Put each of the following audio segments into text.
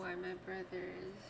why my brother is.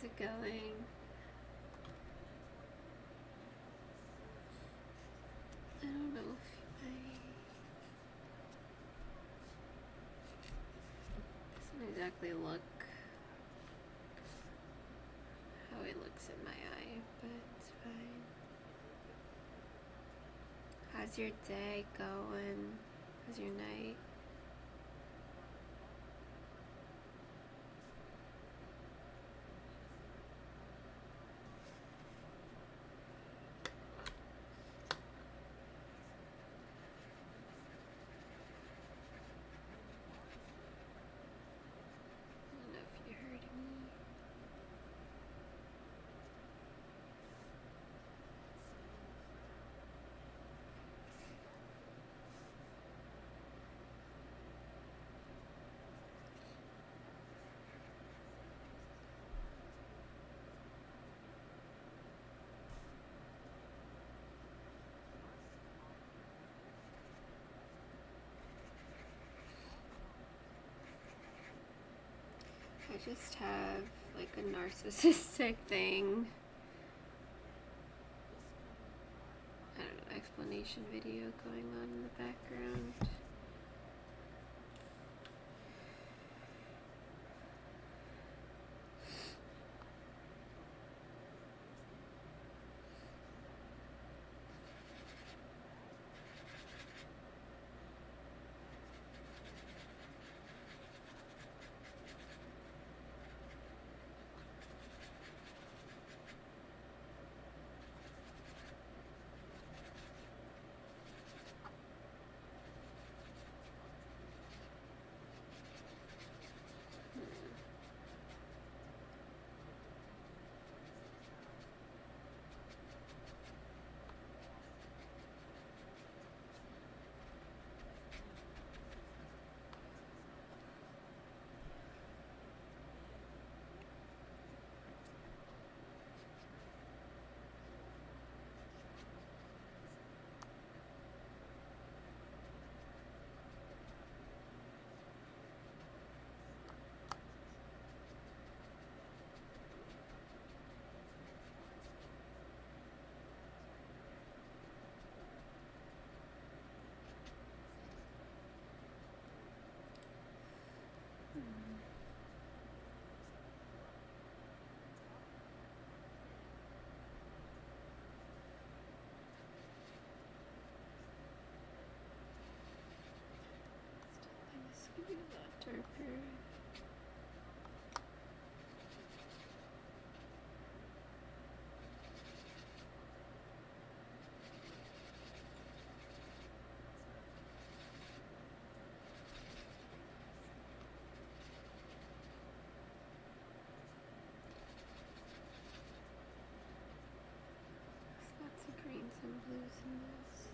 it going? I don't know if doesn't exactly look how it looks in my eye, but it's fine. How's your day going? How's your night? I don't know if you heard me. I just have like a narcissistic thing. I don't know, explanation video going on in the background. It's gonna be a lot darker. There's lots of greens and blues in this.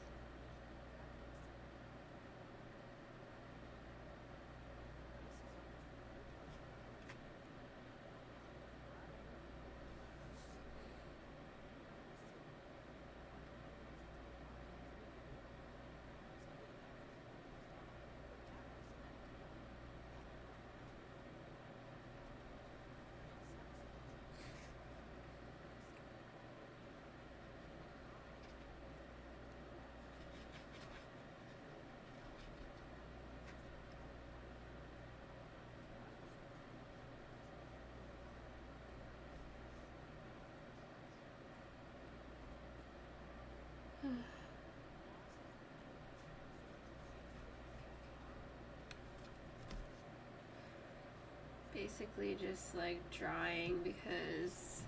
Basically just like drawing because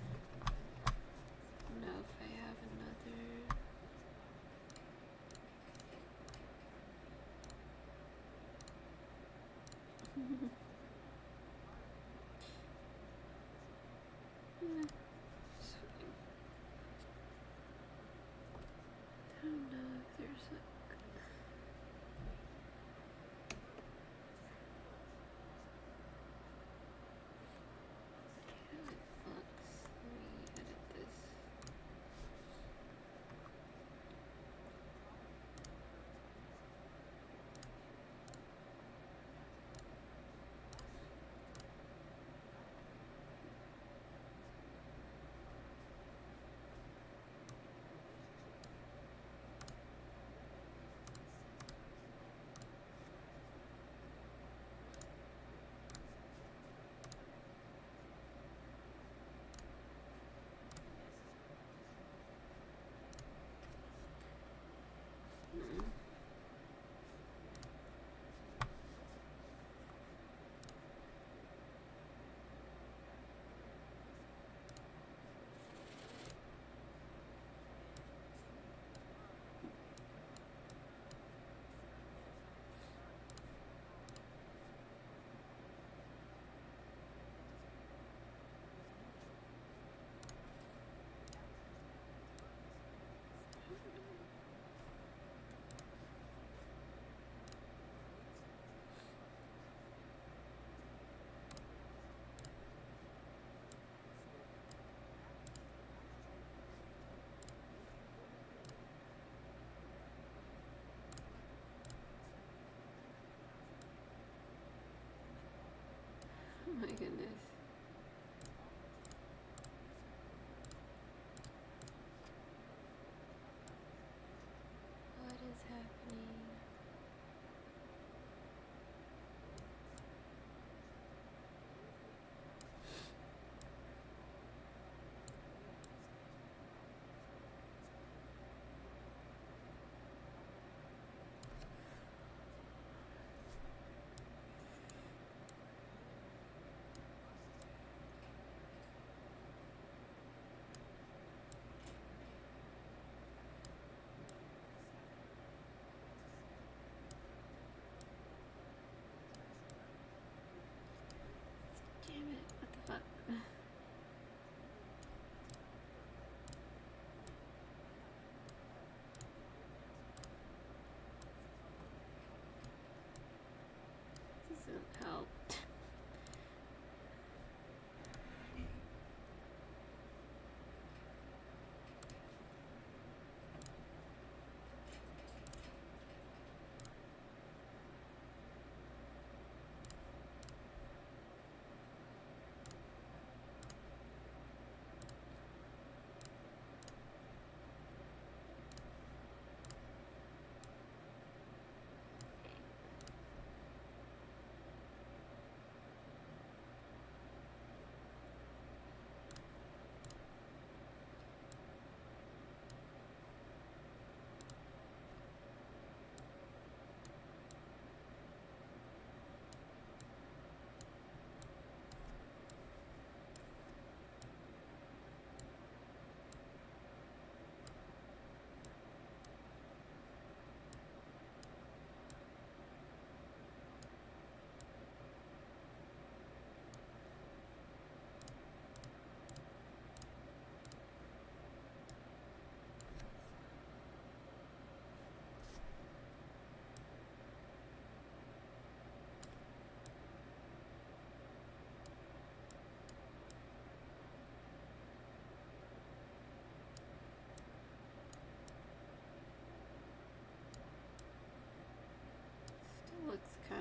I don't know if I have another. It's fine. I don't know if there's like how it looks. Let me edit this.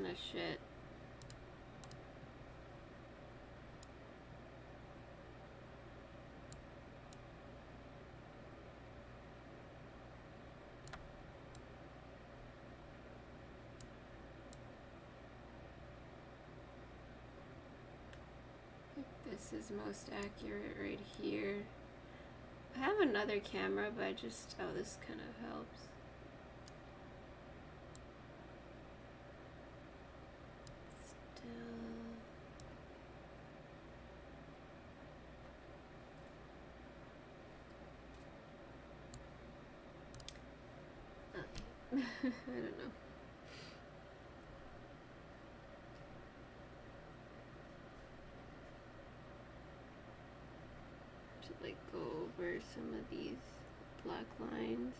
kind of shit. This is most accurate right here. I have another camera, but I just, oh, this kind of helps. Still. I don't know. Should like go over some of these black lines.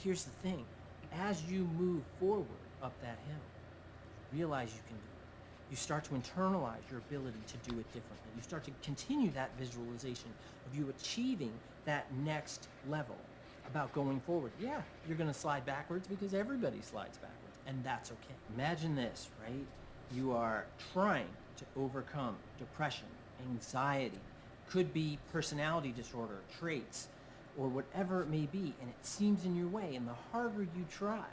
here's the thing. As you move forward up that hill, you realize you can do it. You start to internalize your ability to do it differently. You start to continue that visualization of you achieving that next level about going forward. Yeah, you're going to slide backwards because everybody slides backwards, and that's okay. Imagine this, right? You are trying to overcome depression, anxiety, could be personality disorder, traits, or whatever it may be, and it seems in your way, and the harder you try,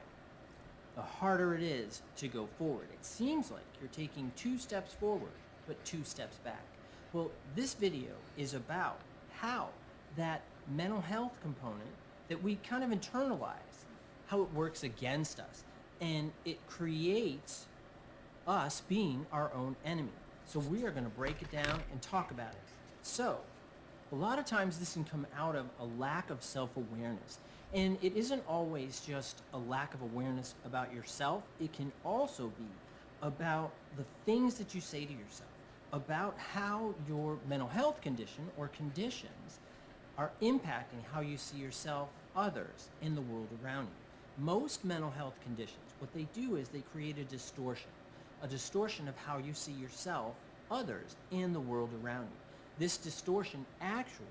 the harder it is to go forward. It seems like you're taking 2 steps forward, but 2 steps back. Well, this video is about how that mental health component that we kind of internalize, how it works against us, and it creates us being our own enemy. So we are going to break it down and talk about it. So a lot of times this can come out of a lack of self-awareness. And it isn't always just a lack of awareness about yourself. It can also be about the things that you say to yourself, about how your mental health condition or conditions are impacting how you see yourself, others, and the world around you. Most mental health conditions, what they do is they create a distortion of how you see yourself, others, and the world around you. This distortion actually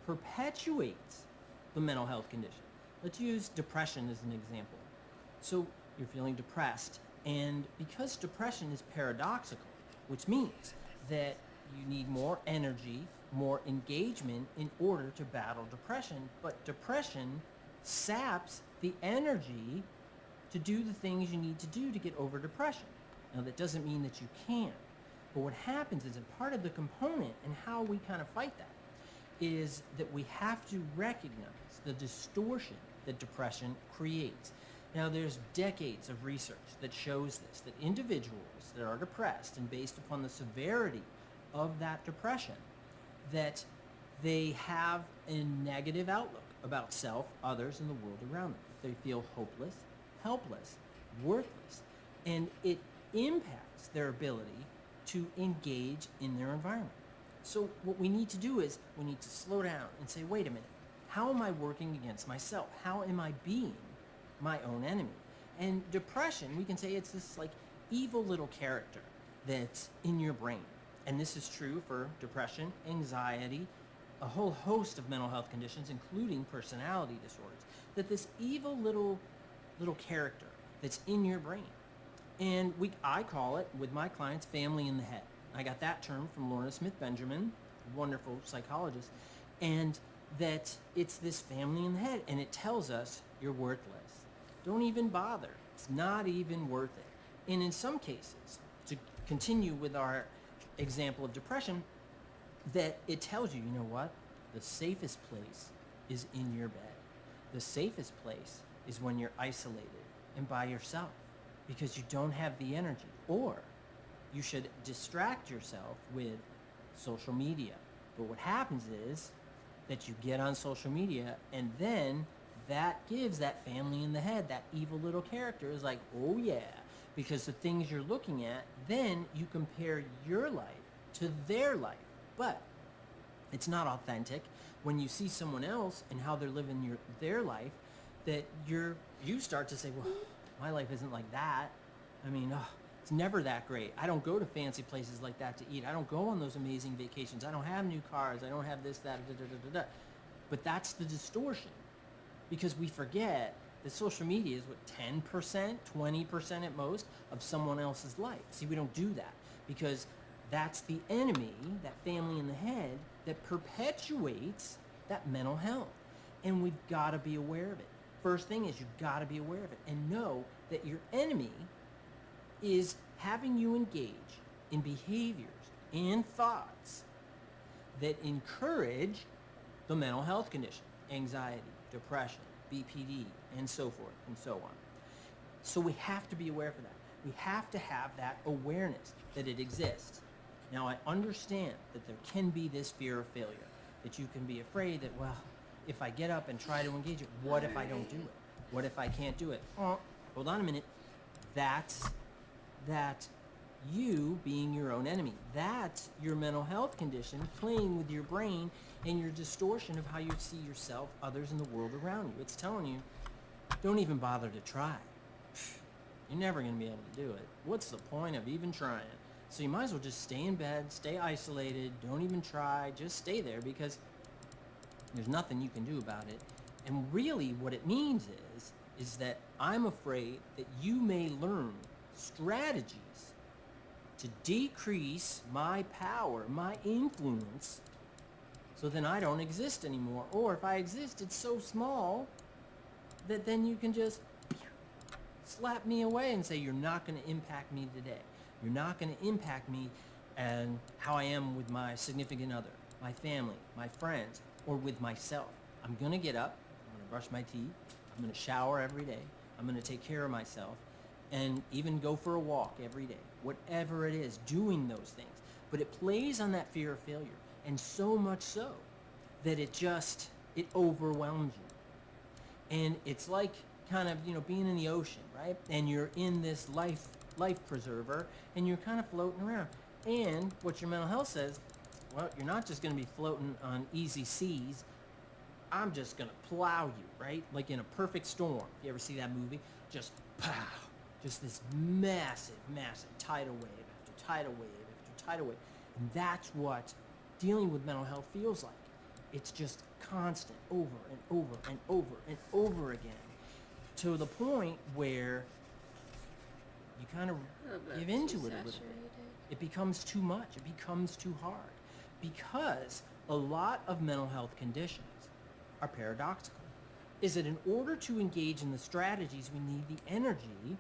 perpetuates the mental health condition. Let's use depression as an example. So you're feeling depressed, and because depression is paradoxical, which means that you need more energy, more engagement in order to battle depression, but depression saps the energy to do the things you need to do to get over depression. Now, that doesn't mean that you can, but what happens is a part of the component and how we kind of fight that is that we have to recognize the distortion that depression creates. Now, there's decades of research that shows this, that individuals that are depressed, and based upon the severity of that depression, that they have a negative outlook about self, others, and the world around them. They feel hopeless, helpless, worthless, and it impacts their ability to engage in their environment. So what we need to do is we need to slow down and say, wait a minute, how am I working against myself? How am I being my own enemy? And depression, we can say it's this like evil little character that's in your brain. And this is true for depression, anxiety, a whole host of mental health conditions, including personality disorders, that this evil little character that's in your brain. And I call it, with my clients, family in the head. I got that term from Lorna Smith Benjamin, wonderful psychologist, and that it's this family in the head, and it tells us you're worthless. Don't even bother. It's not even worth it. And in some cases, to continue with our example of depression, that it tells you, you know what? The safest place is in your bed. The safest place is when you're isolated and by yourself because you don't have the energy. Or you should distract yourself with social media. But what happens is that you get on social media, and then that gives that family in the head, that evil little character is like, oh yeah, because the things you're looking at, then you compare your life to their life. But it's not authentic when you see someone else and how they're living their life, that you start to say, well, my life isn't like that. I mean, it's never that great. I don't go to fancy places like that to eat. I don't go on those amazing vacations. I don't have new cars. I don't have this, that, da, da, da, da, da. But that's the distortion, because we forget that social media is what, 10%, 20% at most of someone else's life. See, we don't do that because that's the enemy, that family in the head, that perpetuates that mental health. And we've got to be aware of it. First thing is you've got to be aware of it and know that your enemy is having you engage in behaviors and thoughts that encourage the mental health condition, anxiety, depression, BPD, and so forth and so on. So we have to be aware of that. We have to have that awareness that it exists. Now, I understand that there can be this fear of failure, that you can be afraid that, well, if I get up and try to engage it, what if I don't do it? What if I can't do it? Oh, hold on a minute. That's you being your own enemy. That's your mental health condition playing with your brain and your distortion of how you see yourself, others, and the world around you. It's telling you, don't even bother to try. You're never going to be able to do it. What's the point of even trying? So you might as well just stay in bed, stay isolated, don't even try, just stay there, because there's nothing you can do about it. And really what it means is that I'm afraid that you may learn strategies to decrease my power, my influence, so then I don't exist anymore. Or if I exist, it's so small that then you can just slap me away and say, you're not going to impact me today. You're not going to impact me and how I am with my significant other, my family, my friends, or with myself. I'm going to get up. I'm going to brush my teeth. I'm going to shower every day. I'm going to take care of myself and even go for a walk every day. Whatever it is, doing those things. But it plays on that fear of failure, and so much so that it overwhelms you. And it's like kind of, being in the ocean, right? And you're in this life preserver, and you're kind of floating around. And what your mental health says, well, you're not just going to be floating on easy seas. I'm just going to plow you, right? Like in a perfect storm. You ever see that movie? Just pow. Just this massive, massive tidal wave after tidal wave after tidal wave. And that's what dealing with mental health feels like. It's just constant, over and over and over and over again, to the point where you kind of give into it a little bit. It becomes too much. It becomes too hard. Because a lot of mental health conditions are paradoxical. Is that in order to engage in the strategies, we need the energy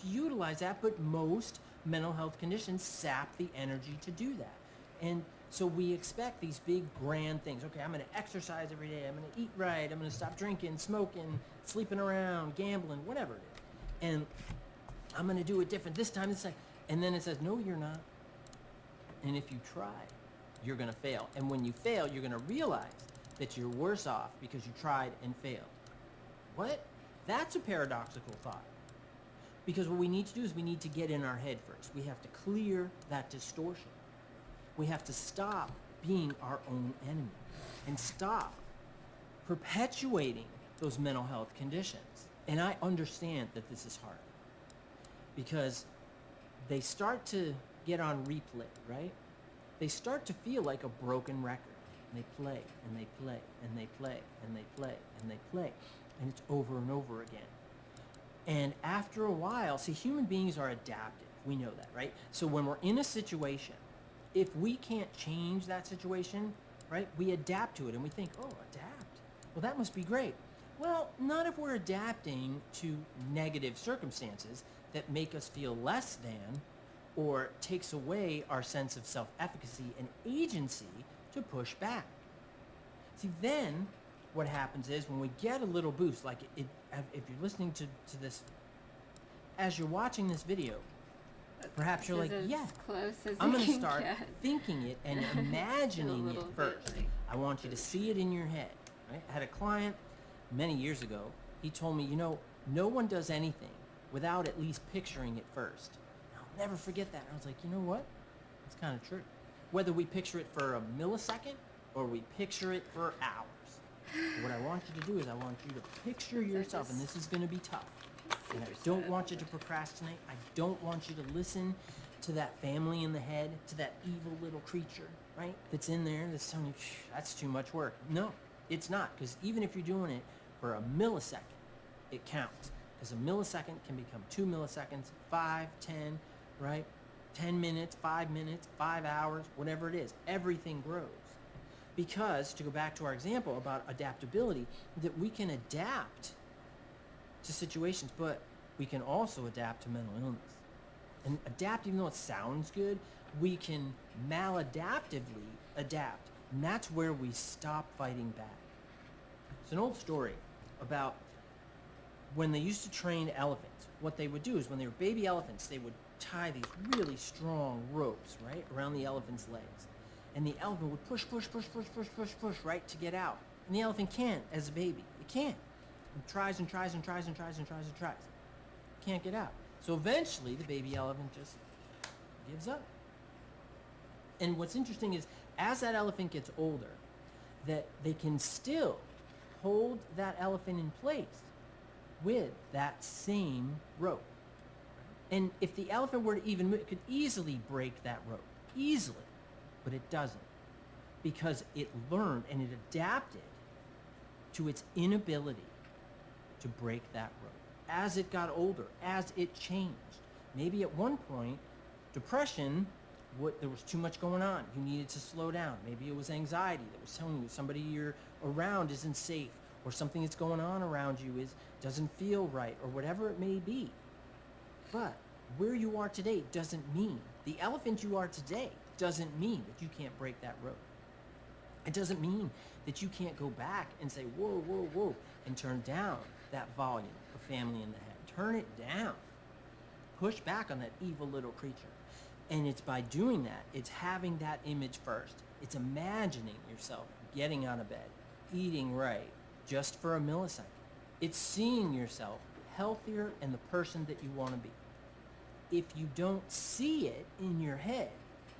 to utilize that, but most mental health conditions sap the energy to do that. And so we expect these big grand things. Okay, I'm going to exercise every day. I'm going to eat right. I'm going to stop drinking, smoking, sleeping around, gambling, whatever it is. And I'm going to do it different this time. And then it says, no, you're not. And if you try, you're going to fail. And when you fail, you're going to realize that you're worse off because you tried and failed. What? That's a paradoxical thought. Because what we need to do is we need to get in our head first. We have to clear that distortion. We have to stop being our own enemy and stop perpetuating those mental health conditions. And I understand that this is hard because they start to get on replay, right? They start to feel like a broken record. And they play, and they play, and they play, and they play, and they play. And it's over and over again. And after a while, see, human beings are adaptive. We know that, right? So when we're in a situation, if we can't change that situation, right, we adapt to it and we think, oh, adapt. Well, that must be great. Well, not if we're adapting to negative circumstances that make us feel less than or takes away our sense of self-efficacy and agency to push back. See, then what happens is when we get a little boost, like if you're listening to this, as you're watching this video, perhaps you're like, yeah, I'm going to start thinking it and imagining it first. I want you to see it in your head. Right? I had a client many years ago. He told me, no one does anything without at least picturing it first. I'll never forget that. I was like, you know what? It's kind of true. Whether we picture it for a millisecond or we picture it for hours. What I want you to do is I want you to picture yourself, and this is going to be tough. And I don't want you to procrastinate. I don't want you to listen to that family in the head, to that evil little creature, right, that's in there that's telling you, that's too much work. No, it's not, because even if you're doing it for a millisecond, it counts. Because a millisecond can become 2 milliseconds, 5, 10, right? 10 minutes, 5 minutes, 5 hours, whatever it is. Everything grows. Because, to go back to our example about adaptability, that we can adapt to situations, but we can also adapt to mental illness. And adapt, even though it sounds good, we can maladaptively adapt. And that's where we stop fighting back. It's an old story about when they used to train elephants. What they would do is when they were baby elephants, they would tie these really strong ropes, right, around the elephant's legs. And the elephant would push, right, to get out. And the elephant can't as a baby. It can't. It tries and tries and tries and tries and tries and tries. Can't get out. So eventually, the baby elephant just gives up. And what's interesting is, as that elephant gets older, that they can still hold that elephant in place, with that same rope. And if the elephant were to even move, it could easily break that rope, easily, but it doesn't, because it learned and it adapted to its inability to break that rope. As it got older, as it changed, maybe at one point, depression, there was too much going on. You needed to slow down. Maybe it was anxiety that was telling you somebody you're around isn't safe, or something that's going on around you doesn't feel right, or whatever it may be. But where you are today doesn't mean, the elephant you are today doesn't mean that you can't break that rope. It doesn't mean that you can't go back and say, whoa, whoa, whoa, and turn down that volume of Family in the Head. Turn it down. Push back on that evil little creature. And it's by doing that, it's having that image first. It's imagining yourself getting out of bed, eating right, just for a millisecond. It's seeing yourself healthier and the person that you want to be. If you don't see it in your head,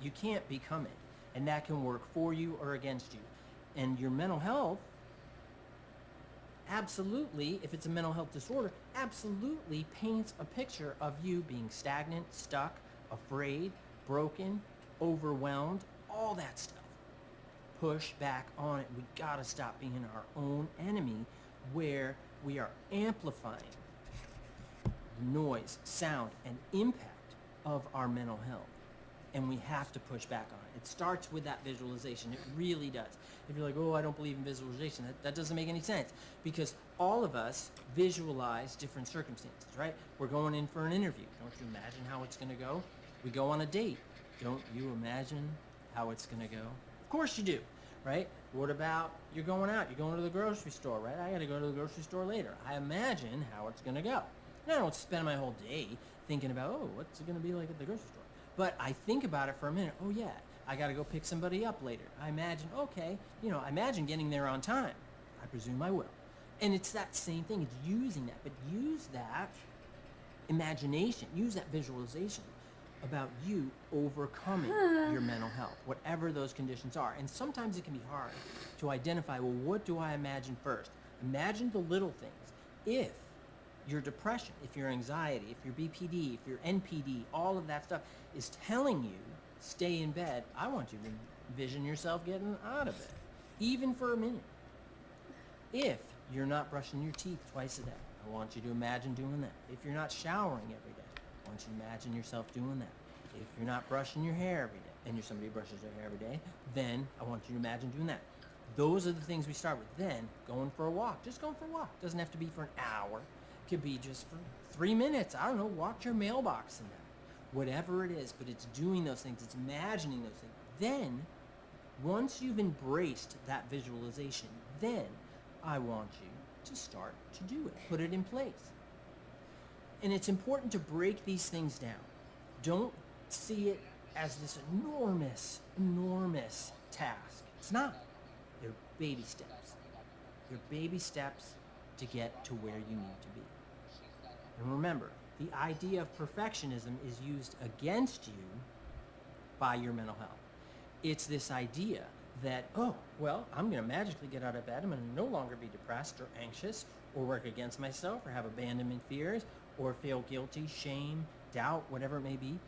you can't become it. And that can work for you or against you. And your mental health, absolutely, if it's a mental health disorder, absolutely paints a picture of you being stagnant, stuck, afraid, broken, overwhelmed, all that stuff. Push back on it. We gotta stop being our own enemy, where we are amplifying the noise, sound, and impact of our mental health. And we have to push back on it. It starts with that visualization. It really does. If you're like, oh, I don't believe in visualization, that doesn't make any sense, because all of us visualize different circumstances, right? We're going in for an interview. Don't you imagine how it's going to go? We go on a date. Don't you imagine how it's going to go? Of course you do, right? What about you're going out? You're going to the grocery store, right? I got to go to the grocery store later. I imagine how it's going to go. And I don't spend my whole day thinking about, oh, what's it going to be like at the grocery store? But I think about it for a minute. Oh, yeah, I got to go pick somebody up later. I imagine, okay, I imagine getting there on time. I presume I will. And it's that same thing. It's using that. But use that imagination. Use that visualization about you overcoming your mental health, whatever those conditions are. And sometimes it can be hard to identify, well, what do I imagine first? Imagine the little things. If your depression, if your anxiety, if your BPD, if your NPD, all of that stuff is telling you, stay in bed, I want you to envision yourself getting out of bed, even for a minute. If you're not brushing your teeth twice a day, I want you to imagine doing that. If you're not showering every day, I want you to imagine yourself doing that. If you're not brushing your hair every day, and you're somebody who brushes their hair every day, then I want you to imagine doing that. Those are the things we start with. Then, going for a walk. Just going for a walk. Doesn't have to be for an hour. Could be just for 3 minutes. I don't know, walk your mailbox in that. Whatever it is, but it's doing those things. It's imagining those things. Then, once you've embraced that visualization, then I want you to start to do it. Put it in place. And it's important to break these things down. Don't see it as this enormous, enormous task. It's not. They're baby steps. They're baby steps to get to where you need to be. And remember, the idea of perfectionism is used against you by your mental health. It's this idea that, oh, well, I'm going to magically get out of bed. I'm going to no longer be depressed or anxious or work against myself or have abandonment fears or feel guilty, shame, doubt, whatever it may be.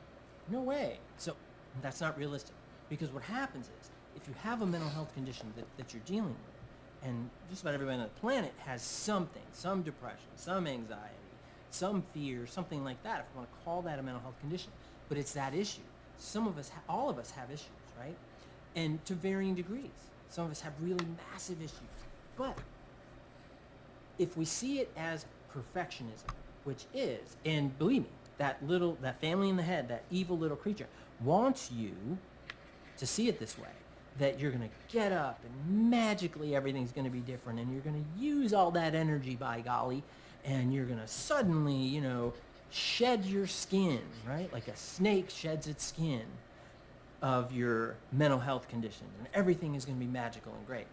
No way. So that's not realistic, because what happens is, if you have a mental health condition that you're dealing with, and just about everybody on the planet has something, some depression, some anxiety, some fear, something like that, if you want to call that a mental health condition, but it's that issue. Some of us, all of us have issues, right? And to varying degrees. Some of us have really massive issues. But if we see it as perfectionism, which is, and believe me, that family in the head, that evil little creature, wants you to see it this way, that you're going to get up and magically everything's going to be different, and you're going to use all that energy, by golly, and you're going to suddenly, shed your skin, right? Like a snake sheds its skin of your mental health condition, and everything is going to be magical and great.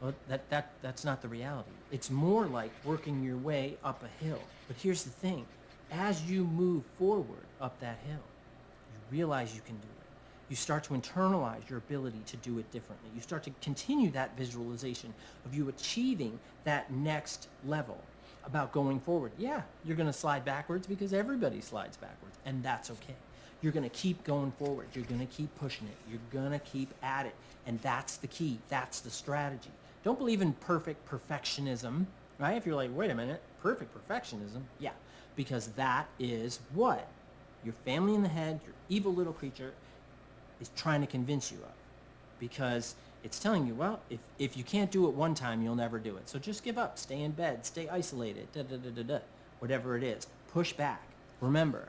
Well, that's not the reality. It's more like working your way up a hill. But here's the thing. As you move forward up that hill, you realize you can do it. You start to internalize your ability to do it differently. You start to continue that visualization of you achieving that next level, about going forward. Yeah, you're going to slide backwards because everybody slides backwards, and that's okay. You're going to keep going forward. You're going to keep pushing it. You're going to keep at it, and that's the key. That's the strategy. Don't believe in perfect perfectionism, right? If you're like, wait a minute, perfect perfectionism? Yeah, because that is what your family in the head, your evil little creature, is trying to convince you of. Because it's telling you, well, if you can't do it one time, you'll never do it. So just give up. Stay in bed. Stay isolated. Whatever it is. Push back. Remember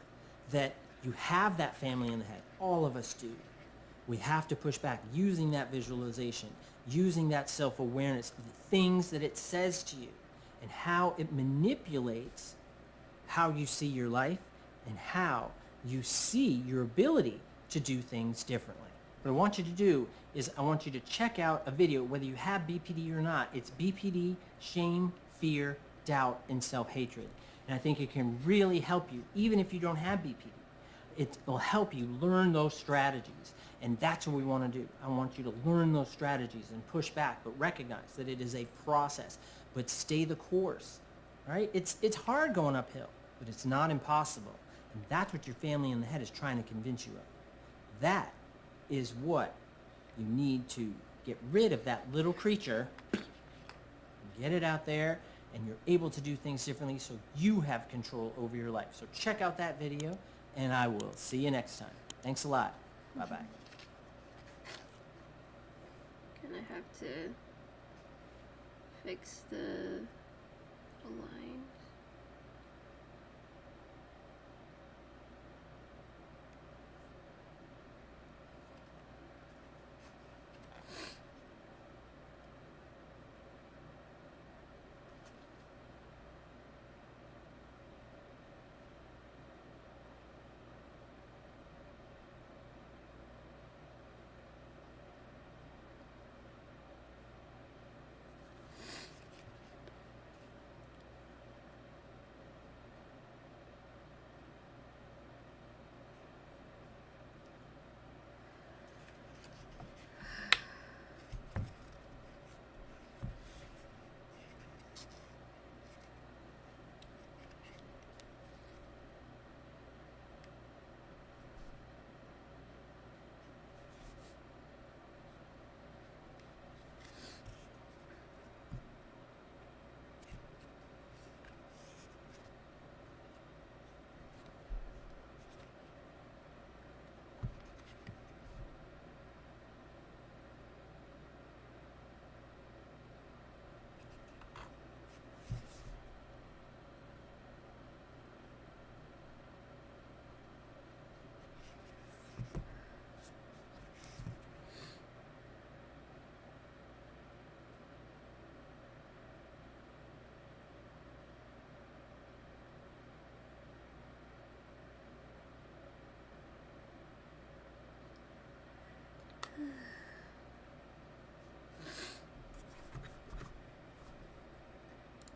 that you have that family in the head. All of us do. We have to push back using that visualization, using that self-awareness of the things that it says to you and how it manipulates how you see your life and how you see your ability to do things differently. What I want you to do is I want you to check out a video, whether you have BPD or not. It's BPD, shame, fear, doubt, and self-hatred. And I think it can really help you, even if you don't have BPD. It will help you learn those strategies. And that's what we want to do. I want you to learn those strategies and push back, but recognize that it is a process. But stay the course, right? It's hard going uphill, but it's not impossible. And that's what your family in the head is trying to convince you of. That is what you need to get rid of, that little creature, get it out there, and you're able to do things differently so you have control over your life. So check out that video, and I will see you next time. Thanks a lot. Bye-bye. Gonna have to fix the lines.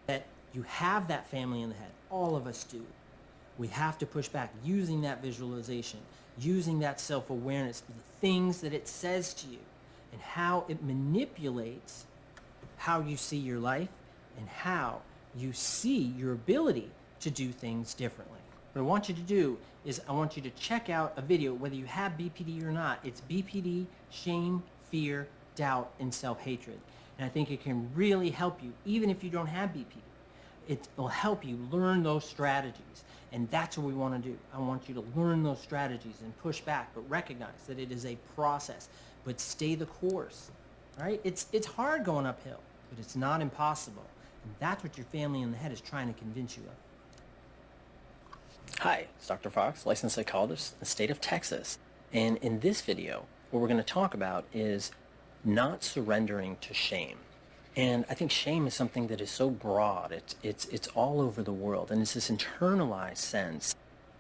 That you have that family in the head. All of us do. We have to push back using that visualization, using that self-awareness of the things that it says to you and how it manipulates how you see your life and how you see your ability to do things differently. What I want you to do is I want you to check out a video, whether you have BPD or not. It's BPD, shame, fear, doubt, and self-hatred. And I think it can really help you, even if you don't have BPD. It will help you learn those strategies. And that's what we want to do. I want you to learn those strategies and push back, but recognize that it is a process. But stay the course, right? It's hard going uphill, but it's not impossible. And that's what your family in the head is trying to convince you of. Hi, it's Dr. Fox, licensed psychologist in the state of Texas. And in this video, what we're going to talk about is not surrendering to shame. And I think shame is something that is so broad. It's all over the world. And it's this internalized sense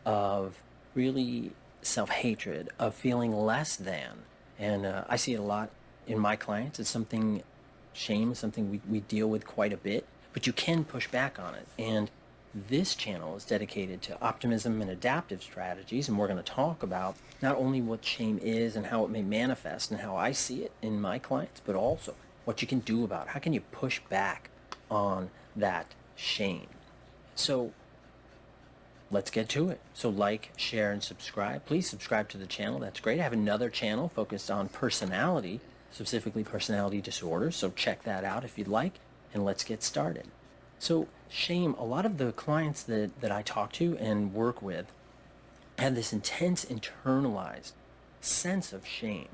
of really self-hatred, of feeling less than. And I see it a lot in my clients. It's something, shame is something we deal with quite a bit, but you can push back on it. And this channel is dedicated to optimism and adaptive strategies, and we're going to talk about not only what shame is and how it may manifest and how I see it in my clients, but also what you can do about it. How can you push back on that shame? So let's get to it. So like, share, and subscribe. Please subscribe to the channel. That's great. I have another channel focused on personality, specifically personality disorders. So check that out if you'd like, and let's get started. So shame, a lot of the clients that I talk to and work with have this intense internalized sense of shame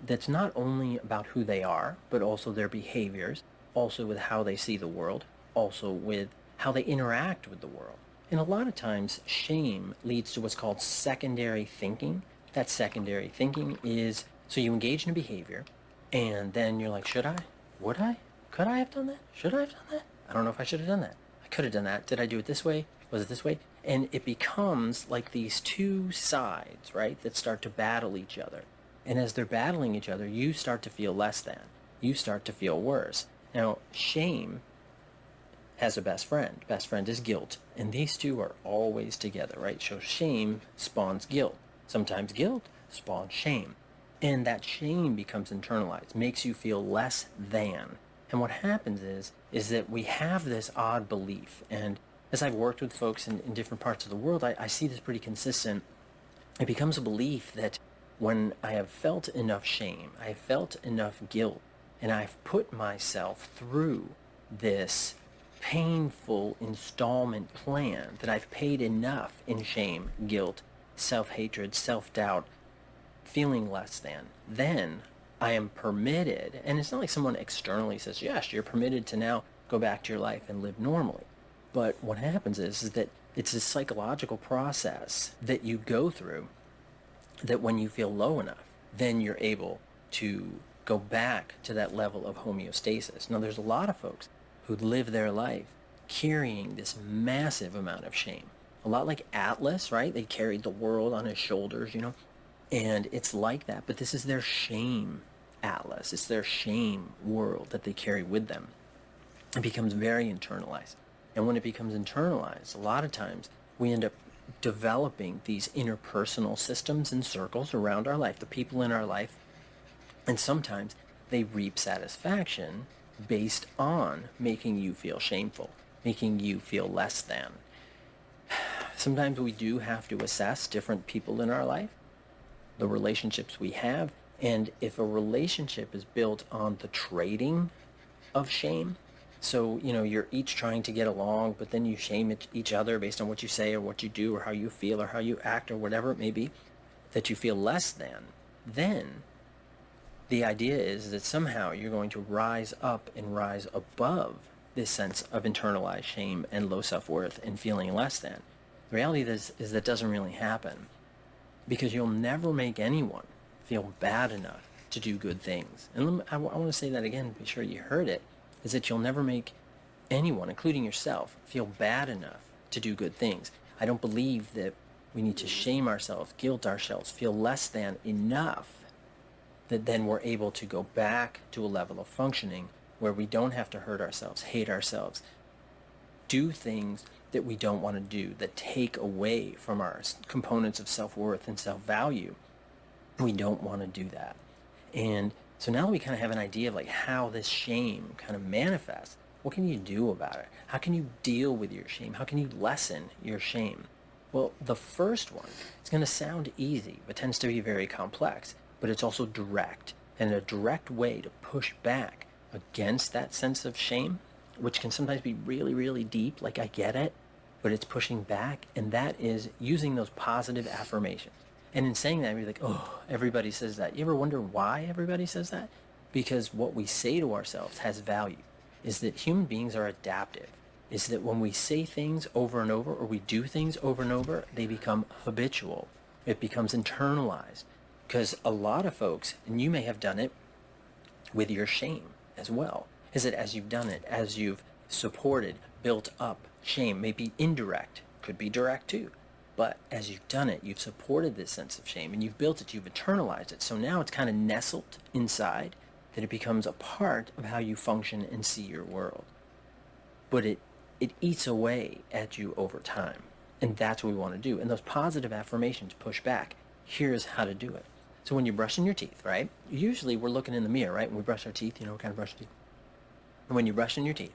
that's not only about who they are, but also their behaviors, also with how they see the world, also with how they interact with the world. And a lot of times, shame leads to what's called secondary thinking. That secondary thinking is, so you engage in a behavior, and then you're like, should I? Would I? Could I have done that? Should I have done that? I don't know if I should have done that. I could have done that. Did I do it this way? Was it this way? And it becomes like these two sides, right, that start to battle each other. And as they're battling each other, you start to feel less than. You start to feel worse. Now, shame has a best friend. Best friend is guilt. And these two are always together, right? So shame spawns guilt. Sometimes guilt spawns shame. And that shame becomes internalized, makes you feel less than. And what happens is that we have this odd belief. And as I've worked with folks in different parts of the world, I see this pretty consistent. It becomes a belief that when I have felt enough shame, I have felt enough guilt, and I've put myself through this painful installment plan, that I've paid enough in shame, guilt, self-hatred, self-doubt, feeling less than, then I am permitted, and it's not like someone externally says, yes, you're permitted to now go back to your life and live normally. But what happens is that it's a psychological process that you go through, that when you feel low enough, then you're able to go back to that level of homeostasis. Now, there's a lot of folks who live their life carrying this massive amount of shame. A lot like Atlas, right? They carried the world on his shoulders, you know? And it's like that, but this is their shame atlas. It's their shame world that they carry with them. It becomes very internalized. And when it becomes internalized, a lot of times we end up developing these interpersonal systems and circles around our life, the people in our life, and sometimes they reap satisfaction based on making you feel shameful, making you feel less than. Sometimes we do have to assess different people in our life, the relationships we have, and if a relationship is built on the trading of shame, so, you know, you're each trying to get along, but then you shame each other based on what you say or what you do or how you feel or how you act or whatever it may be, that you feel less than, then the idea is that somehow you're going to rise up and rise above this sense of internalized shame and low self-worth and feeling less than. The reality is that doesn't really happen, because you'll never make anyone feel bad enough to do good things. And I want to say that again, be sure you heard it, is that you'll never make anyone, including yourself, feel bad enough to do good things. I don't believe that we need to shame ourselves, guilt ourselves, feel less than enough that then we're able to go back to a level of functioning where we don't have to hurt ourselves, hate ourselves, do things that we don't want to do, that take away from our components of self-worth and self-value. We don't want to do that. And so now that we kind of have an idea of like how this shame kind of manifests, what can you do about it? How can you deal with your shame? How can you lessen your shame? Well, the first one, it's going to sound easy, but tends to be very complex, but it's also direct. And a direct way to push back against that sense of shame, which can sometimes be really, really deep, like I get it, but it's pushing back, and that is using those positive affirmations. And in saying that, you're like, oh, everybody says that. You ever wonder why everybody says that? Because what we say to ourselves has value, is that human beings are adaptive, is that when we say things over and over, or we do things over and over, they become habitual. It becomes internalized. Because a lot of folks, and you may have done it with your shame as well, is that as you've done it, as you've supported, built up shame, maybe indirect, could be direct too, but as you've done it, you've supported this sense of shame and you've built it, you've internalized it. So now it's kind of nestled inside, that it becomes a part of how you function and see your world. But it eats away at you over time. And that's what we want to do. And those positive affirmations push back. Here's how to do it. So when you're brushing your teeth, right? Usually we're looking in the mirror, right? When we brush our teeth, you know, we kind of brush our teeth. And when you're brushing your teeth,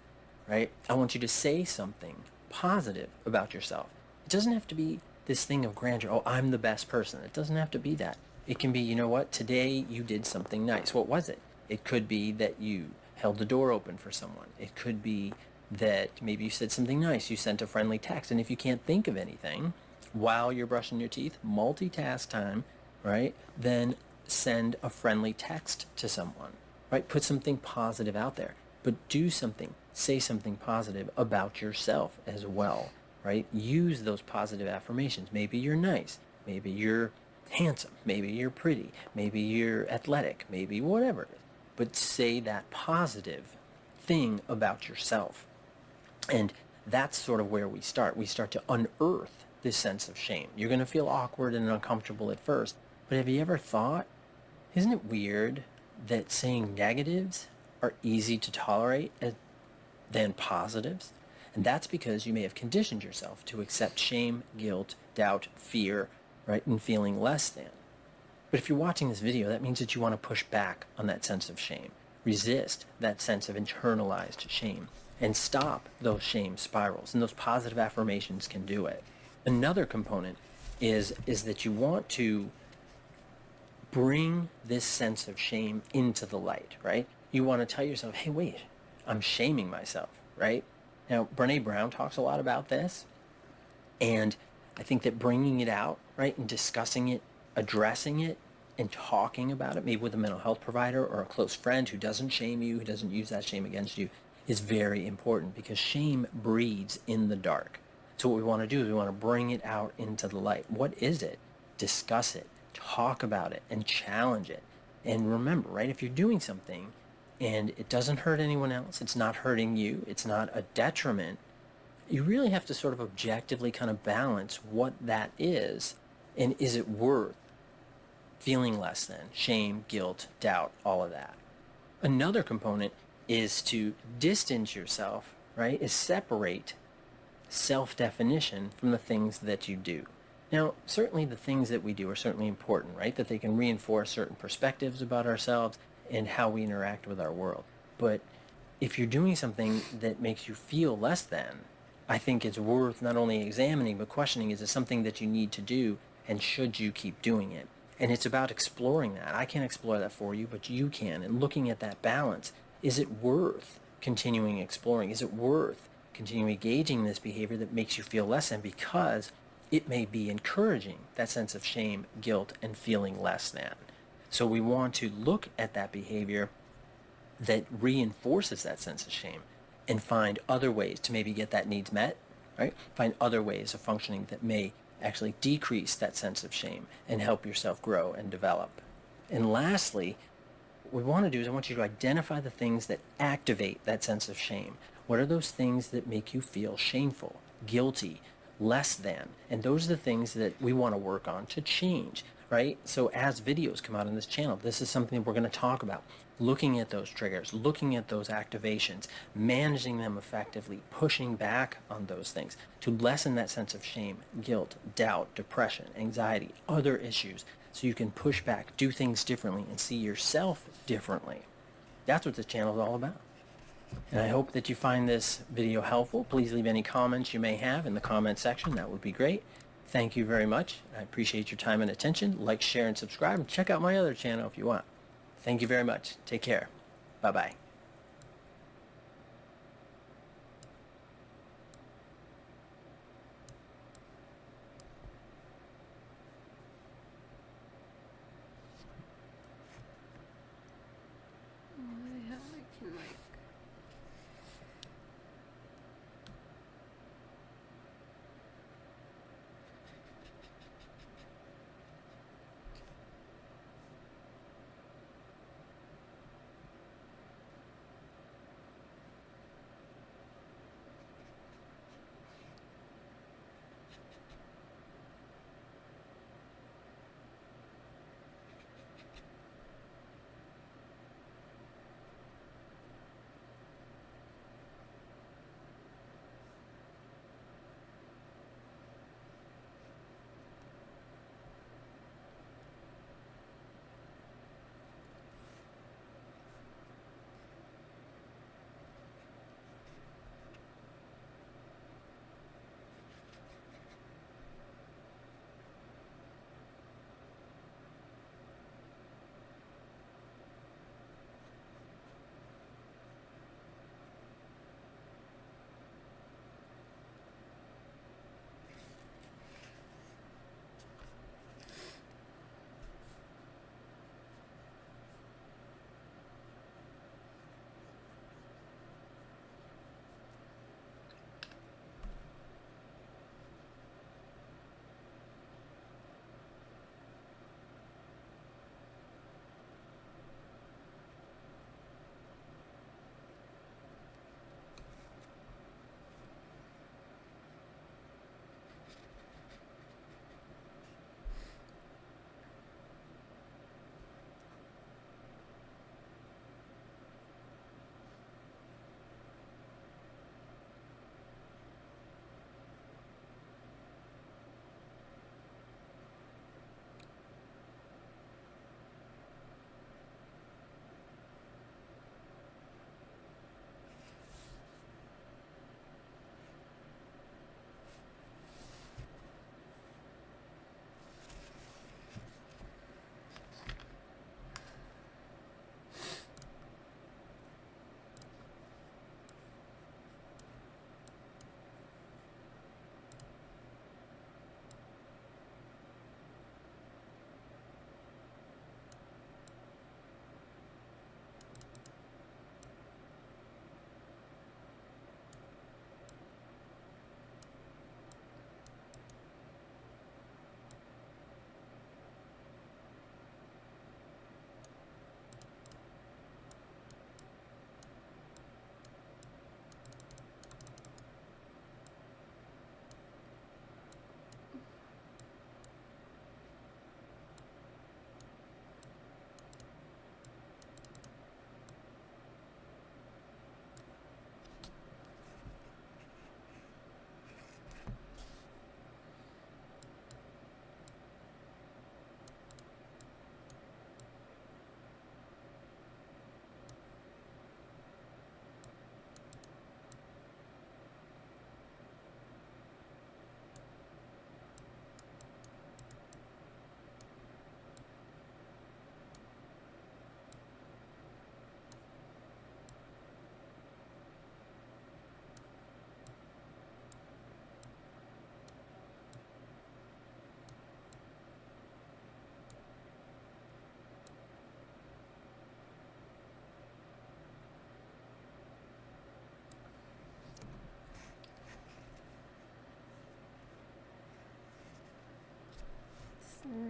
right? I want you to say something positive about yourself. It doesn't have to be this thing of grandeur. Oh, I'm the best person. It doesn't have to be that. It can be, you know what, today you did something nice. What was it? It could be that you held the door open for someone. It could be that maybe you said something nice. You sent a friendly text. And if you can't think of anything while you're brushing your teeth, multitask time, right? Then send a friendly text to someone, right? Put something positive out there, but do something, say something positive about yourself as well, right? Use those positive affirmations. Maybe you're nice. Maybe you're handsome. Maybe you're pretty. Maybe you're athletic. Maybe whatever it is. But say that positive thing about yourself. And that's sort of where we start. We start to unearth this sense of shame. You're going to feel awkward and uncomfortable at first. But have you ever thought, isn't it weird that saying negatives are easy to tolerate than positives? And that's because you may have conditioned yourself to accept shame, guilt, doubt, fear, right, and feeling less than. But if you're watching this video, that means that you want to push back on that sense of shame, resist that sense of internalized shame, and stop those shame spirals. And those positive affirmations can do it. Another component is that you want to bring this sense of shame into the light, right? You want to tell yourself, hey, wait, I'm shaming myself, right? Now, Brené Brown talks a lot about this. And I think that bringing it out, right, and discussing it, addressing it, and talking about it, maybe with a mental health provider or a close friend who doesn't shame you, who doesn't use that shame against you, is very important, because shame breeds in the dark. So what we want to do is we want to bring it out into the light. What is it? Discuss it, talk about it, and challenge it. And remember, right, if you're doing something and it doesn't hurt anyone else, it's not hurting you, it's not a detriment, you really have to sort of objectively kind of balance what that is, and is it worth feeling less than, shame, guilt, doubt, all of that. Another component is to distance yourself, right, is separate self-definition from the things that you do. Now, certainly the things that we do are certainly important, right, that they can reinforce certain perspectives about ourselves and how we interact with our world. But if you're doing something that makes you feel less than, I think it's worth not only examining, but questioning, is it something that you need to do, and should you keep doing it? And it's about exploring that. I can't explore that for you, but you can. And looking at that balance, is it worth continuing exploring? Is it worth continuing engaging in this behavior that makes you feel less than, because it may be encouraging that sense of shame, guilt, and feeling less than? So we want to look at that behavior that reinforces that sense of shame and find other ways to maybe get that needs met, right? Find other ways of functioning that may actually decrease that sense of shame and help yourself grow and develop. And lastly, what we want to do is I want you to identify the things that activate that sense of shame. What are those things that make you feel shameful, guilty, less than? And those are the things that we want to work on to change, right? So as videos come out on this channel, this is something we're going to talk about. Looking at those triggers, looking at those activations, managing them effectively, pushing back on those things to lessen that sense of shame, guilt, doubt, depression, anxiety, other issues, so you can push back, do things differently, and see yourself differently. That's what this channel is all about. And I hope that you find this video helpful. Please leave any comments you may have in the comment section. That would be great. Thank you very much. I appreciate your time and attention. Like, share, and subscribe, and check out my other channel if you want. Thank you very much. Take care. Bye-bye. How I can like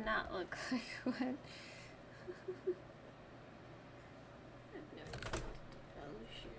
not look like what? I have no idea what to do. Oh, shoot.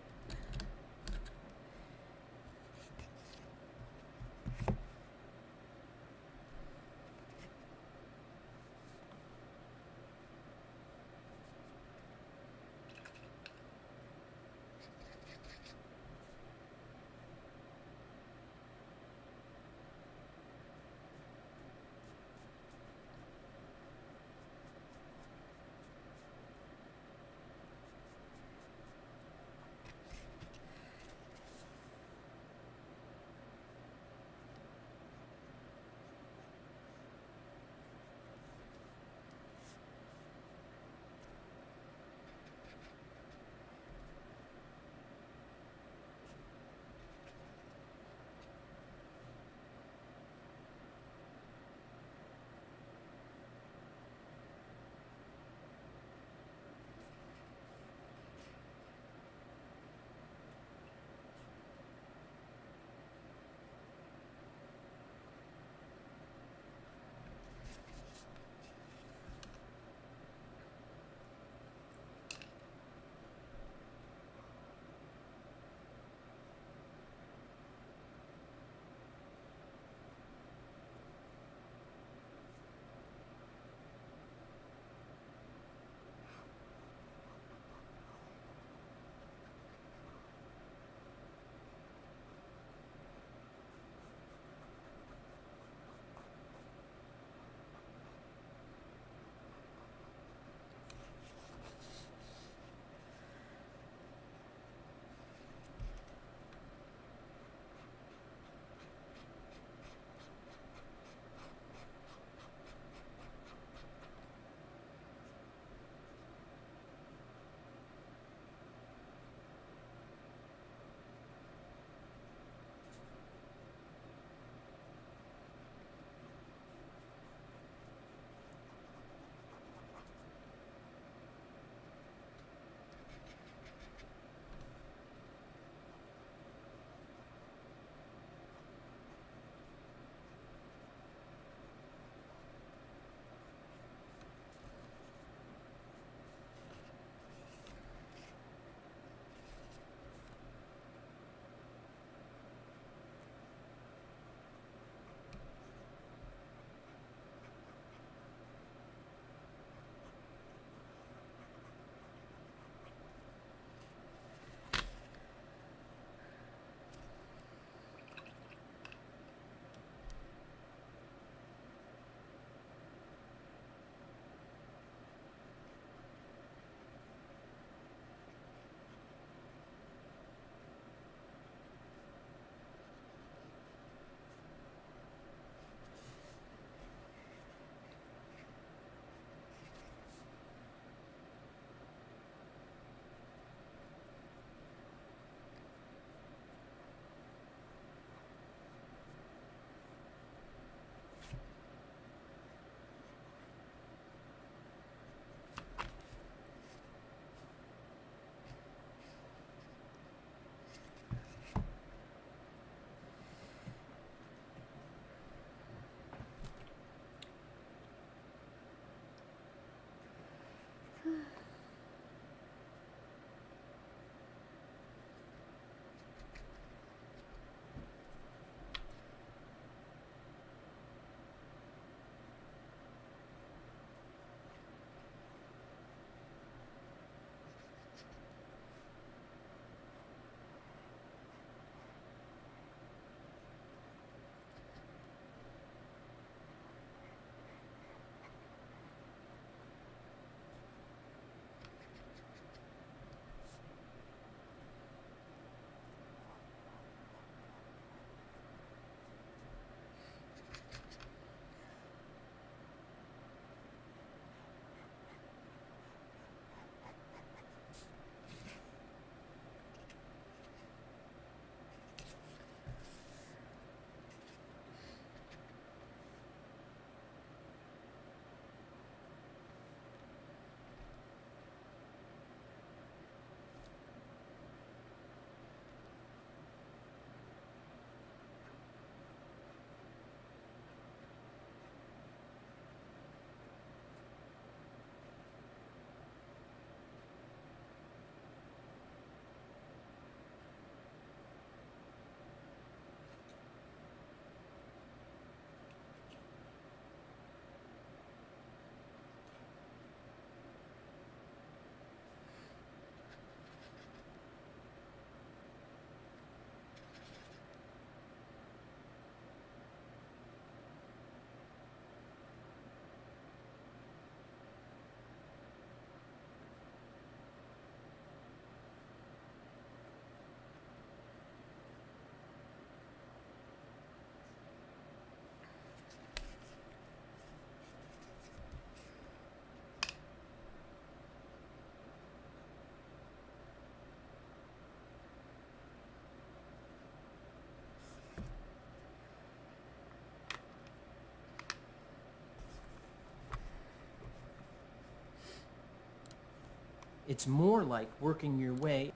It's more like working your way.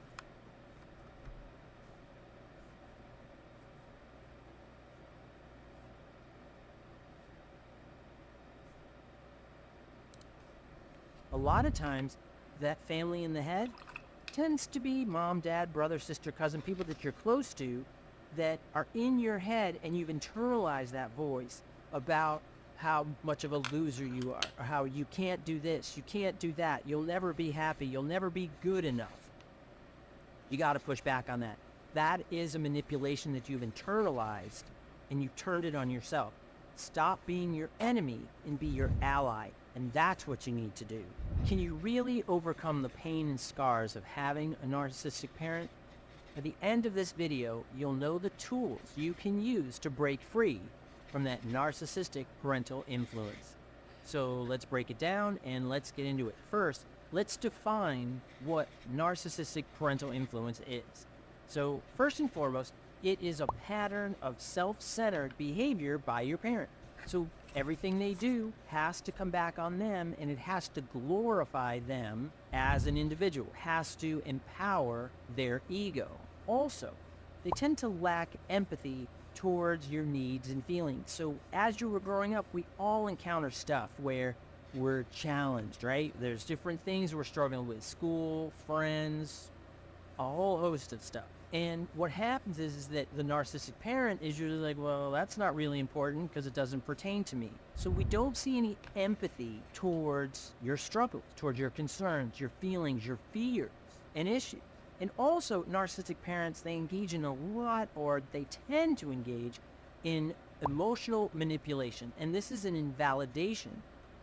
A lot of times, that family in the head tends to be mom, dad, brother, sister, cousin, people that you're close to that are in your head, and you've internalized that voice about how much of a loser you are, or how you can't do this, you can't do that, you'll never be happy, you'll never be good enough. You got to push back on that. That is a manipulation that you've internalized, and you've turned it on yourself. Stop being your enemy and be your ally. And that's what you need to do. Can you really overcome the pain and scars of having a narcissistic parent? At the end of this video, you'll know the tools you can use to break free from that narcissistic parental influence. So let's break it down and let's get into it. First, let's define what narcissistic parental influence is. So first and foremost, it is a pattern of self-centered behavior by your parent. So everything they do has to come back on them, and it has to glorify them as an individual, has to empower their ego. Also, they tend to lack empathy towards your needs and feelings. So as you were growing up, we all encounter stuff where we're challenged, right? There's different things we're struggling with, school, friends, a whole host of stuff. And what happens is that the narcissistic parent is usually like, well, that's not really important because it doesn't pertain to me. So we don't see any empathy towards your struggles, towards your concerns, your feelings, your fears, and issues. And also, narcissistic parents, they engage in a lot, or they tend to engage in emotional manipulation. And this is an invalidation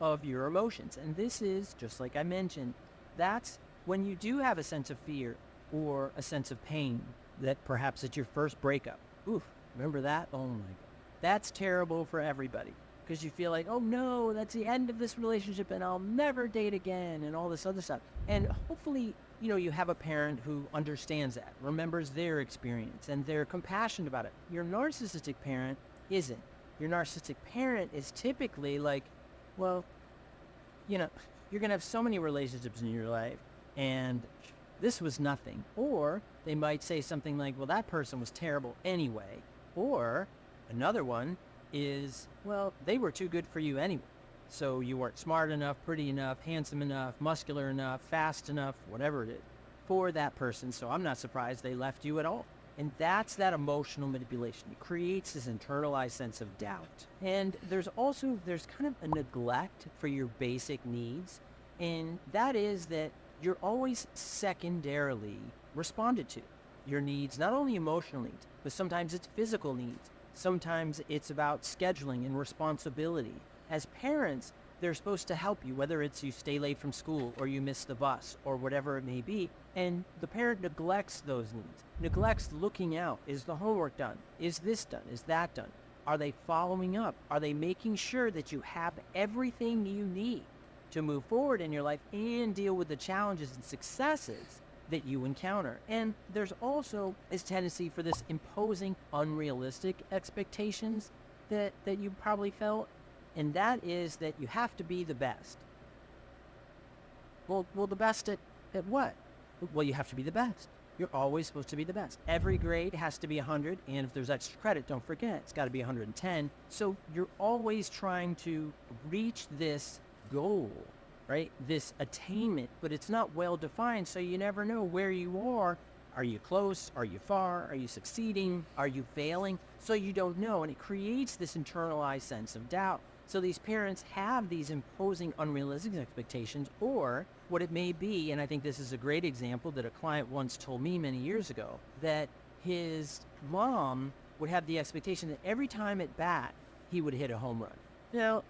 of your emotions. And this is, just like I mentioned, that's when you do have a sense of fear or a sense of pain, that perhaps it's your first breakup. Oof, remember that? Oh my God. That's terrible for everybody, because you feel like, oh no, that's the end of this relationship and I'll never date again and all this other stuff. And hopefully, you have a parent who understands that, remembers their experience, and they're compassionate about it. Your narcissistic parent isn't. Your narcissistic parent is typically like, well, you're going to have so many relationships in your life, and this was nothing. Or they might say something like, well, that person was terrible anyway. Or another one is, well, they were too good for you anyway. So you weren't smart enough, pretty enough, handsome enough, muscular enough, fast enough, whatever it is, for that person. So I'm not surprised they left you at all. And that's that emotional manipulation. It creates this internalized sense of doubt. And there's kind of a neglect for your basic needs. And that is that you're always secondarily responded to. Your needs, not only emotional needs, but sometimes it's physical needs. Sometimes it's about scheduling and responsibility. As parents, they're supposed to help you, whether it's you stay late from school or you miss the bus or whatever it may be. And the parent neglects those needs, neglects looking out. Is the homework done? Is this done? Is that done? Are they following up? Are they making sure that you have everything you need to move forward in your life and deal with the challenges and successes that you encounter? And there's also this tendency for this imposing unrealistic expectations that you probably felt, and that is that you have to be the best. Well, the best at what? Well, you have to be the best. You're always supposed to be the best. Every grade has to be 100, and if there's extra credit, don't forget, it's got to be 110. So you're always trying to reach this goal, right? This attainment, but it's not well defined, so you never know where you are. Are you close? Are you far? Are you succeeding? Are you failing? So you don't know, and it creates this internalized sense of doubt. So these parents have these imposing unrealistic expectations, or what it may be, and I think this is a great example that a client once told me many years ago, that his mom would have the expectation that every time at bat, he would hit a home run. Now,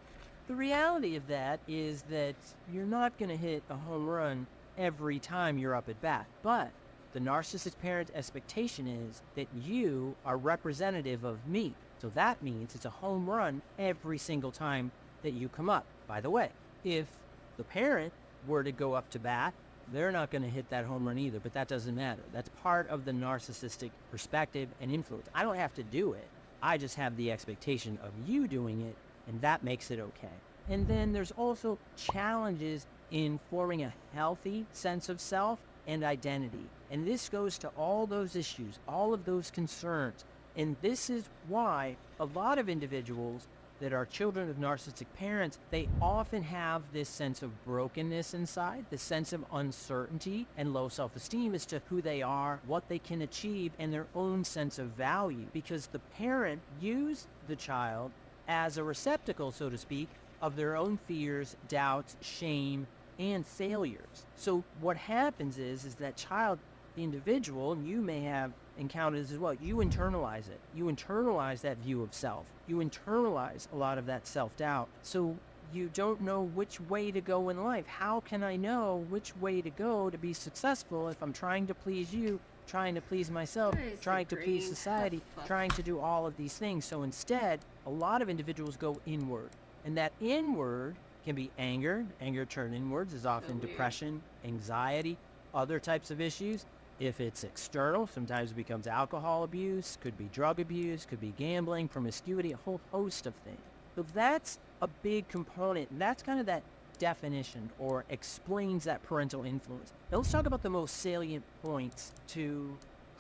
the reality of that is that you're not going to hit a home run every time you're up at bat, but the narcissistic parent expectation is that you are representative of me. So that means it's a home run every single time that you come up. By the way, if the parent were to go up to bat, they're not going to hit that home run either, but that doesn't matter. That's part of the narcissistic perspective and influence. I don't have to do it. I just have the expectation of you doing it, and that makes it okay. And then there's also challenges in forming a healthy sense of self and identity. And this goes to all those issues, all of those concerns. And this is why a lot of individuals that are children of narcissistic parents, they often have this sense of brokenness inside, this sense of uncertainty and low self-esteem as to who they are, what they can achieve, and their own sense of value. Because the parent used the child as a receptacle, so to speak, of their own fears, doubts, shame, and failures. So what happens is that child, the individual, and you may have encountered this as well, you internalize it. You internalize that view of self. You internalize a lot of that self-doubt. So you don't know which way to go in life. How can I know which way to go to be successful if I'm trying to please you, trying to please myself, trying to please society, trying to do all of these things? So instead, a lot of individuals go inward. And that inward can be anger. Anger turned inwards is often depression, anxiety, other types of issues. If it's external, sometimes it becomes alcohol abuse, could be drug abuse, could be gambling, promiscuity, a whole host of things. So that's a big component, and that's kind of that definition or explains that parental influence. Now let's talk about the most salient points to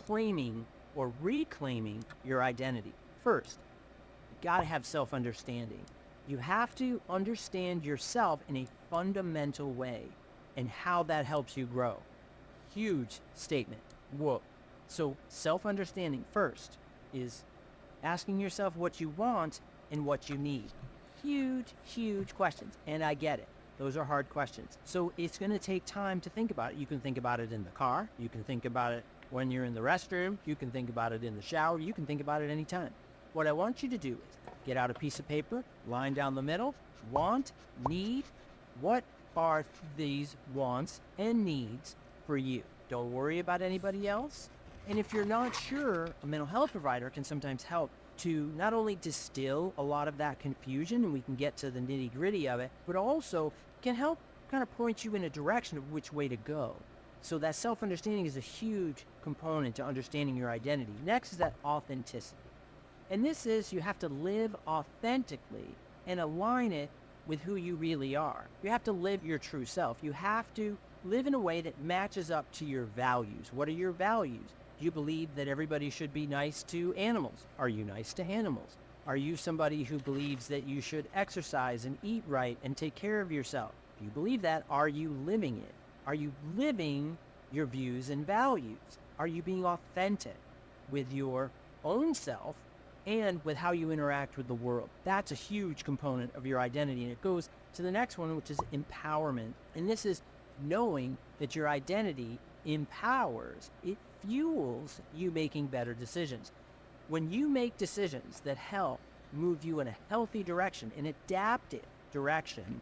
claiming or reclaiming your identity. First, you gotta have self-understanding. You have to understand yourself in a fundamental way and how that helps you grow. Huge statement. Whoa. So self-understanding first is asking yourself what you want and what you need. Huge questions. And I get it. Those are hard questions. So it's going to take time to think about it. You can think about it in the car. You can think about it when you're in the restroom. You can think about it in the shower. You can think about it anytime. What I want you to do is get out a piece of paper, line down the middle, want, need. What are these wants and needs for you? Don't worry about anybody else. And if you're not sure, a mental health provider can sometimes help to not only distill a lot of that confusion, and we can get to the nitty-gritty of it, but also can help kind of point you in a direction of which way to go. So that self-understanding is a huge component to understanding your identity. Next is that authenticity. And this is you have to live authentically and align it with who you really are. You have to live your true self. You have to live in a way that matches up to your values. What are your values? Do you believe that everybody should be nice to animals? Are you nice to animals? Are you somebody who believes that you should exercise and eat right and take care of yourself? If you believe that, are you living it? Are you living your views and values? Are you being authentic with your own self and with how you interact with the world? That's a huge component of your identity. And it goes to the next one, which is empowerment. And this is knowing that your identity empowers, it fuels you making better decisions. When you make decisions that help move you in a healthy direction, an adaptive direction,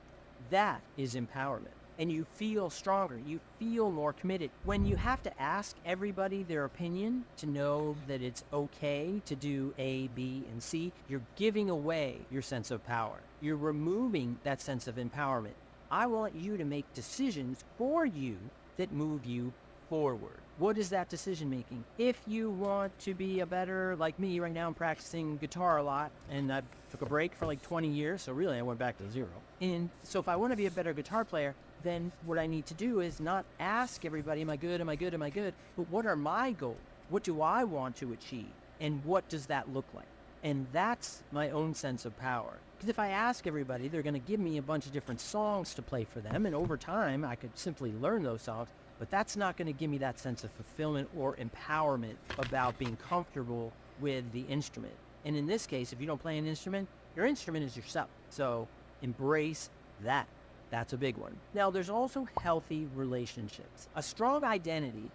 that is empowerment. And you feel stronger, you feel more committed. When you have to ask everybody their opinion to know that it's okay to do A, B, and C, you're giving away your sense of power. You're removing that sense of empowerment. I want you to make decisions for you that move you forward. What is that decision making? If you want to be a better, like me right now, I'm practicing guitar a lot, and I took a break for like 20 years, so really I went back to zero. And so if I want to be a better guitar player, then what I need to do is not ask everybody, am I good, am I good, am I good? But what are my goals? What do I want to achieve? And what does that look like? And that's my own sense of power. Because if I ask everybody, they're going to give me a bunch of different songs to play for them, and over time I could simply learn those songs, but that's not going to give me that sense of fulfillment or empowerment about being comfortable with the instrument. And in this case, if you don't play an instrument, your instrument is yourself. So embrace that. That's a big one. Now, there's also healthy relationships. A strong identity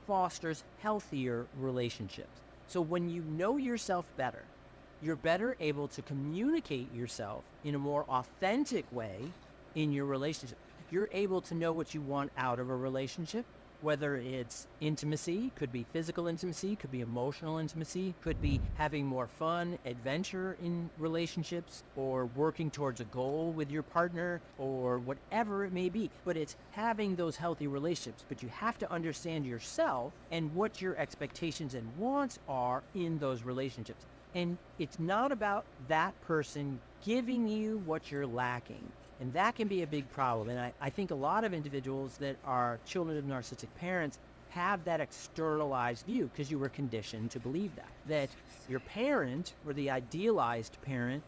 fosters healthier relationships. So when you know yourself better, you're better able to communicate yourself in a more authentic way in your relationship. You're able to know what you want out of a relationship, whether it's intimacy, could be physical intimacy, could be emotional intimacy, could be having more fun, adventure in relationships, or working towards a goal with your partner, or whatever it may be. But it's having those healthy relationships. But you have to understand yourself and what your expectations and wants are in those relationships. And it's not about that person giving you what you're lacking. And that can be a big problem. And I think a lot of individuals that are children of narcissistic parents have that externalized view because you were conditioned to believe that your parent or the idealized parent,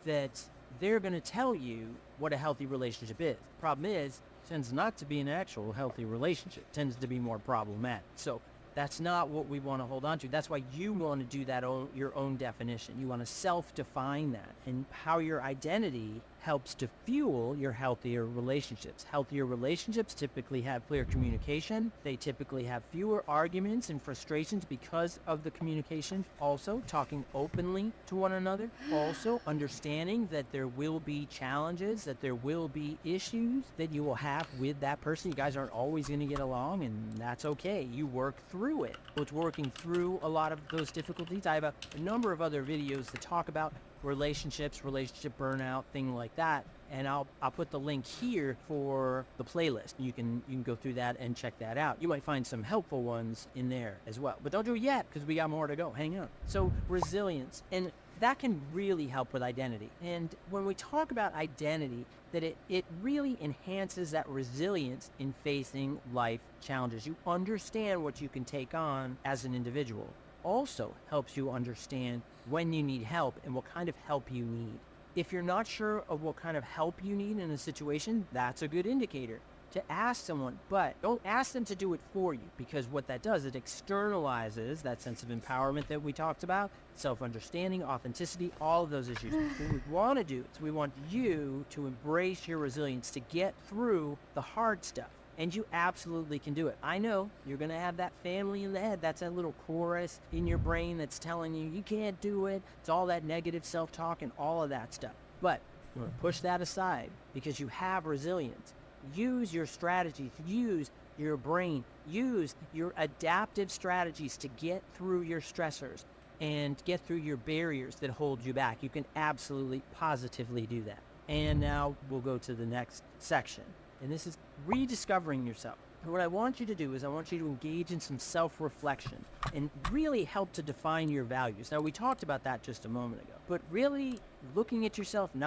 that they're going to tell you what a healthy relationship is. Problem is, it tends not to be an actual healthy relationship. It tends to be more problematic. So that's not what we want to hold on to. That's why you want to do that your own definition. You want to self-define that, and how your identity helps to fuel your healthier relationships. Healthier relationships typically have clear communication. They typically have fewer arguments and frustrations because of the communication. Also, talking openly to one another. Also, understanding that there will be challenges, that there will be issues that you will have with that person. You guys aren't always going to get along, and that's okay. You work through it. So it's working through a lot of those difficulties. I have a number of other videos that talk about relationships, relationship burnout, thing like that, and I'll put the link here for the playlist. You can go through that and check that out. You might find some helpful ones in there as well, but don't do it yet because we got more to go. Hang on. So resilience, and that can really help with identity. And when we talk about identity, that it really enhances that resilience in facing life challenges. You understand what you can take on as an individual. Also helps you understand when you need help and what kind of help you need. If you're not sure of what kind of help you need in a situation, that's a good indicator to ask someone, but don't ask them to do it for you, because what that does, it externalizes that sense of empowerment that we talked about, self-understanding, authenticity, all of those issues. What we want to do is we want you to embrace your resilience to get through the hard stuff. And you absolutely can do it. I know you're going to have that family in the head. That's that little chorus in your brain that's telling you you can't do it. It's all that negative self-talk and all of that stuff. But you want to push that aside because you have resilience. Use your strategies. Use your brain. Use your adaptive strategies to get through your stressors and get through your barriers that hold you back. You can absolutely, positively do that. And now we'll go to the next section. And this is rediscovering yourself. And what I want you to do is I want you to engage in some self-reflection and really help to define your values. Now, we talked about that just a moment ago, but really looking at yourself not